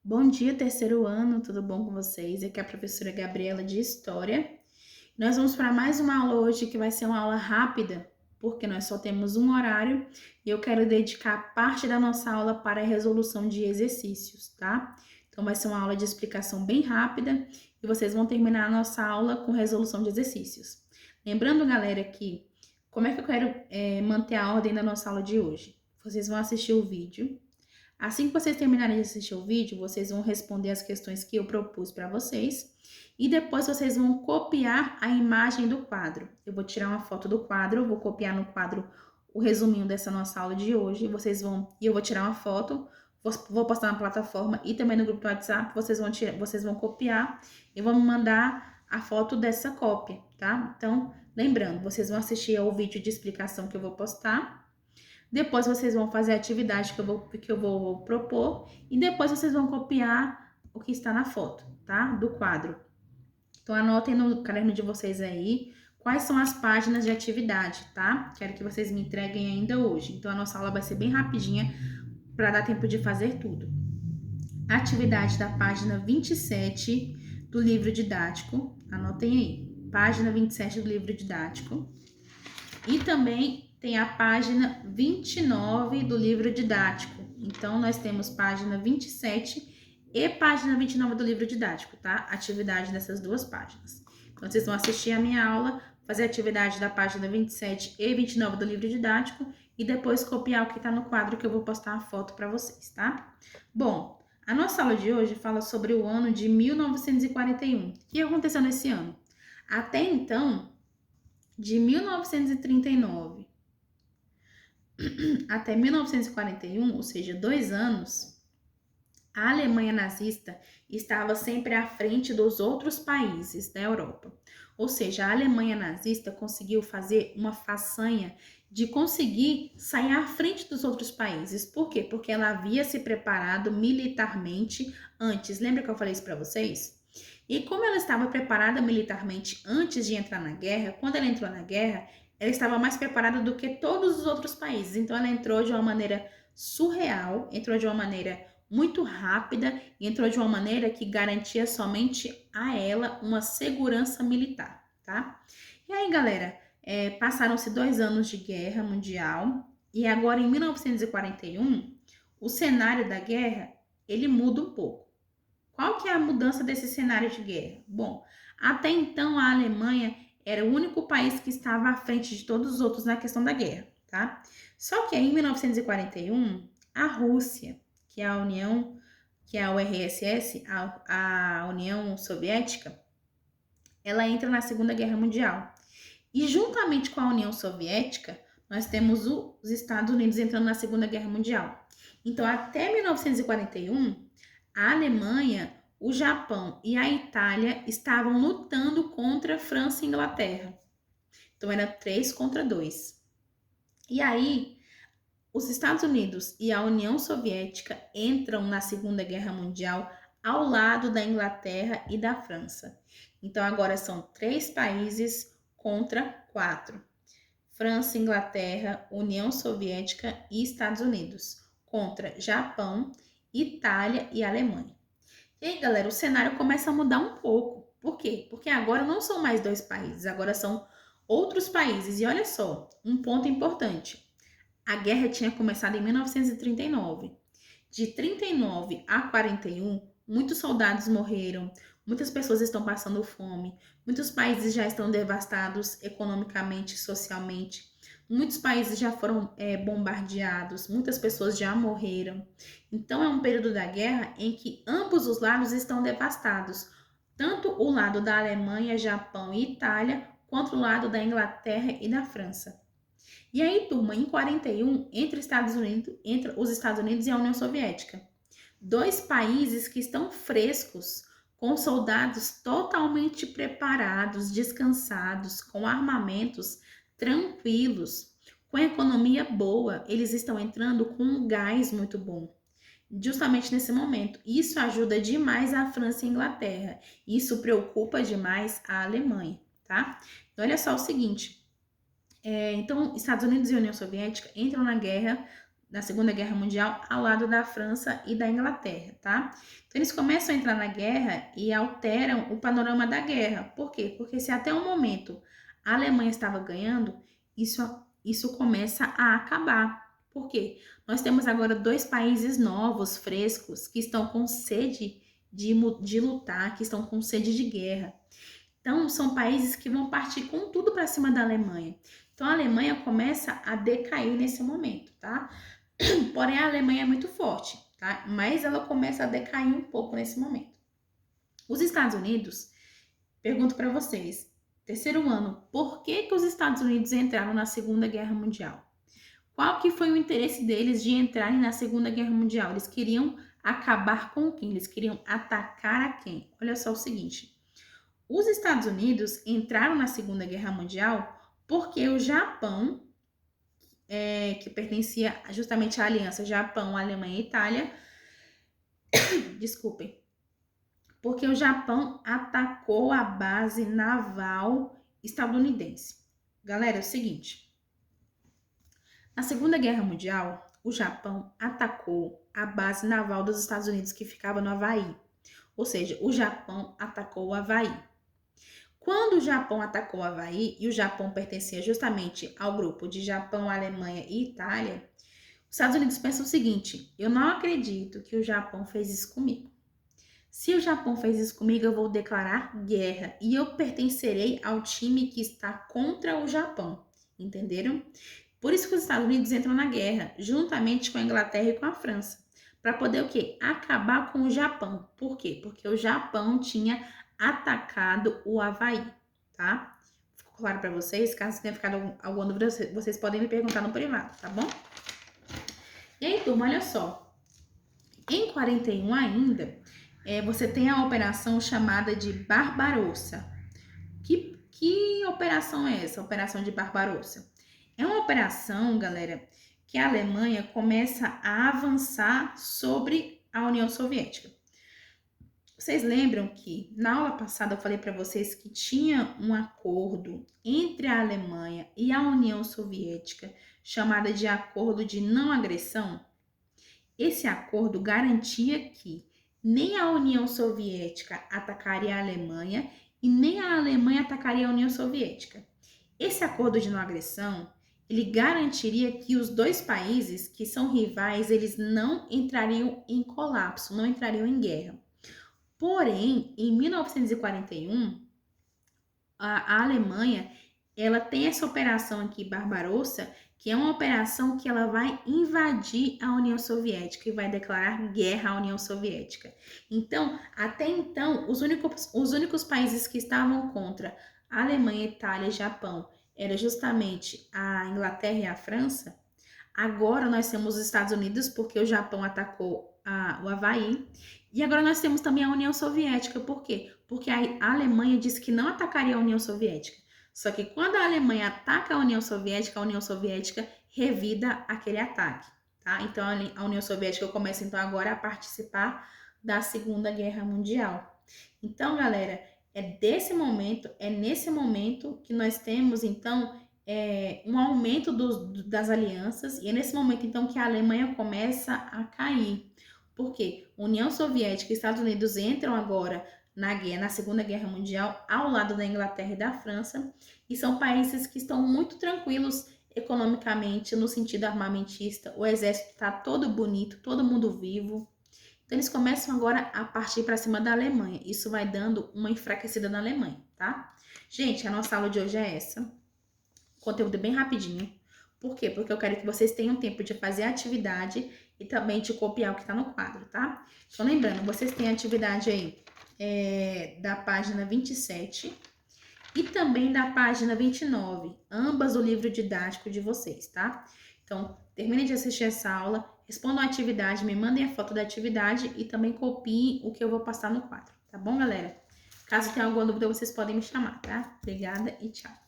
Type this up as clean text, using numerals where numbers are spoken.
Bom dia, terceiro ano, tudo bom com vocês? Aqui é a professora Gabriela de História. Nós vamos para mais uma aula hoje que vai ser uma aula rápida, porque nós só temos um horário e eu quero dedicar parte da nossa aula para a resolução de exercícios, tá? Então vai ser uma aula de explicação bem rápida e vocês vão terminar a nossa aula com resolução de exercícios. Lembrando, galera, que como é que eu quero manter a ordem da nossa aula de hoje? Vocês vão assistir o vídeo. Assim que vocês terminarem de assistir o vídeo, vocês vão responder as questões que eu propus para vocês e depois vocês vão copiar a imagem do quadro. Eu vou tirar uma foto do quadro, eu vou copiar no quadro o resuminho dessa nossa aula de hoje. Eu vou tirar uma foto, vou postar na plataforma e também no grupo do WhatsApp. Vocês vão copiar e vão me mandar a foto dessa cópia, tá? Então, lembrando, vocês vão assistir ao vídeo de explicação que eu vou postar. Depois vocês vão fazer a atividade que eu vou propor e depois vocês vão copiar o que está na foto, tá? Do quadro. Então anotem no caderno de vocês aí quais são as páginas de atividade, tá? Quero que vocês me entreguem ainda hoje. Então a nossa aula vai ser bem rapidinha para dar tempo de fazer tudo. Atividade da página 27 do livro didático. Anotem aí. Página 27 do livro didático. E também tem a página 29 do livro didático. Então, nós temos página 27 e página 29 do livro didático, tá? Atividade dessas duas páginas. Então, vocês vão assistir a minha aula, fazer a atividade da página 27 e 29 do livro didático e depois copiar o que está no quadro que eu vou postar a foto para vocês, tá? Bom, a nossa aula de hoje fala sobre o ano de 1941. O que aconteceu nesse ano? Até então, de 1939 até 1941, ou seja, 2 anos, a Alemanha nazista estava sempre à frente dos outros países da Europa. Ou seja, a Alemanha nazista conseguiu fazer uma façanha de conseguir sair à frente dos outros países. Por quê? Porque ela havia se preparado militarmente antes. Lembra que eu falei isso para vocês? E como ela estava preparada militarmente antes de entrar na guerra, quando ela entrou na guerra, ela estava mais preparada do que todos os outros países. Então ela entrou de uma maneira surreal, entrou de uma maneira muito rápida e entrou de uma maneira que garantia somente a ela uma segurança militar, tá? E aí, galera, passaram-se 2 anos de guerra mundial e agora em 1941, o cenário da guerra, ele muda um pouco. Qual que é a mudança desse cenário de guerra? Bom, até então a Alemanha era o único país que estava à frente de todos os outros na questão da guerra, tá? Só que aí, em 1941, a Rússia, que é a União, que é a URSS, a União Soviética, ela entra na Segunda Guerra Mundial. E juntamente com a União Soviética, nós temos os Estados Unidos entrando na Segunda Guerra Mundial. Então, até 1941, a Alemanha, o Japão e a Itália estavam lutando contra a França e Inglaterra. Então, era 3 contra 2. E aí, os Estados Unidos e a União Soviética entram na Segunda Guerra Mundial ao lado da Inglaterra e da França. Então, agora são 3 países contra 4. França, Inglaterra, União Soviética e Estados Unidos contra Japão, Itália e Alemanha. E aí, galera, o cenário começa a mudar um pouco. Por quê? Porque agora não são mais 2 países, agora são outros países. E olha só, um ponto importante. A guerra tinha começado em 1939. De 39 a 41, muitos soldados morreram, muitas pessoas estão passando fome, muitos países já estão devastados economicamente e socialmente, muitos países já foram bombardeados, muitas pessoas já morreram. Então é um período da guerra em que ambos os lados estão devastados, tanto o lado da Alemanha, Japão e Itália, quanto o lado da Inglaterra e da França. E aí, turma, em 41, entre os Estados Unidos e a União Soviética. 2 países que estão frescos, com soldados totalmente preparados, descansados, com armamentos tranquilos, com economia boa. Eles estão entrando com um gás muito bom. Justamente nesse momento. Isso ajuda demais a França e a Inglaterra. Isso preocupa demais a Alemanha, tá? Então, olha só o seguinte. Então, Estados Unidos e União Soviética entram na guerra da Segunda Guerra Mundial ao lado da França e da Inglaterra, tá? Então eles começam a entrar na guerra e alteram o panorama da guerra. Por quê? Porque se até o momento a Alemanha estava ganhando, isso começa a acabar. Por quê? Nós temos agora dois países novos, frescos, que estão com sede de lutar, que estão com sede de guerra. Então, são países que vão partir com tudo para cima da Alemanha. Então, a Alemanha começa a decair nesse momento, tá? Porém, a Alemanha é muito forte, tá? Mas ela começa a decair um pouco nesse momento. Os Estados Unidos, pergunto para vocês, terceiro ano, por que os Estados Unidos entraram na Segunda Guerra Mundial? Qual que foi o interesse deles de entrarem na Segunda Guerra Mundial? Eles queriam acabar com quem? Eles queriam atacar a quem? Olha só o seguinte, os Estados Unidos entraram na Segunda Guerra Mundial porque o Japão, que pertencia justamente à aliança Japão, Alemanha e Itália, desculpem, porque o Japão atacou a base naval estadunidense. Galera, é o seguinte, na Segunda Guerra Mundial, o Japão atacou a base naval dos Estados Unidos que ficava no Havaí. Ou seja, o Japão atacou o Havaí. Quando o Japão atacou o Havaí, e o Japão pertencia justamente ao grupo de Japão, Alemanha e Itália, os Estados Unidos pensam o seguinte, eu não acredito que o Japão fez isso comigo. Se o Japão fez isso comigo, eu vou declarar guerra e eu pertencerei ao time que está contra o Japão, entenderam? Por isso que os Estados Unidos entram na guerra, juntamente com a Inglaterra e com a França, para poder o quê? Acabar com o Japão. Por quê? Porque o Japão tinha atacado o Havaí, tá? Ficou claro para vocês? Caso tenha ficado alguma dúvida, vocês podem me perguntar no privado, tá bom? E aí, turma, olha só. Em 41 ainda, você tem a operação chamada de Barbarossa. Que operação é essa? A operação de Barbarossa. É uma operação, galera, que a Alemanha começa a avançar sobre a União Soviética. Vocês lembram que na aula passada eu falei para vocês que tinha um acordo entre a Alemanha e a União Soviética, chamada de Acordo de Não Agressão? Esse acordo garantia que nem a União Soviética atacaria a Alemanha e nem a Alemanha atacaria a União Soviética. Esse acordo de não agressão, ele garantiria que os dois países que são rivais, eles não entrariam em colapso, não entrariam em guerra. Porém, em 1941, a Alemanha, ela tem essa operação aqui, Barbarossa, que é uma operação que ela vai invadir a União Soviética e vai declarar guerra à União Soviética. Então, até então, os únicos países que estavam contra a Alemanha, Itália e Japão era justamente a Inglaterra e a França. Agora nós temos os Estados Unidos, porque o Japão atacou o Havaí. E agora nós temos também a União Soviética. Por quê? Porque a Alemanha disse que não atacaria a União Soviética. Só que quando a Alemanha ataca a União Soviética revida aquele ataque, tá? Então a União Soviética começa então agora a participar da Segunda Guerra Mundial. Então, galera, é nesse momento que nós temos então um aumento das alianças e é nesse momento então que a Alemanha começa a cair. Por quê? União Soviética e Estados Unidos entram agora na Segunda Guerra Mundial, ao lado da Inglaterra e da França, e são países que estão muito tranquilos economicamente, no sentido armamentista. O exército está todo bonito, todo mundo vivo. Então, eles começam agora a partir para cima da Alemanha. Isso vai dando uma enfraquecida na Alemanha, tá? Gente, a nossa aula de hoje é essa. Conteúdo bem rapidinho. Por quê? Porque eu quero que vocês tenham tempo de fazer a atividade e também de copiar o que está no quadro, tá? Então, lembrando, vocês têm a atividade aí da página 27 e também da página 29, ambas do livro didático de vocês, tá? Então, terminem de assistir essa aula, respondam a atividade, me mandem a foto da atividade e também copiem o que eu vou passar no quadro, tá bom, galera? Caso tenha alguma dúvida, vocês podem me chamar, tá? Obrigada e tchau!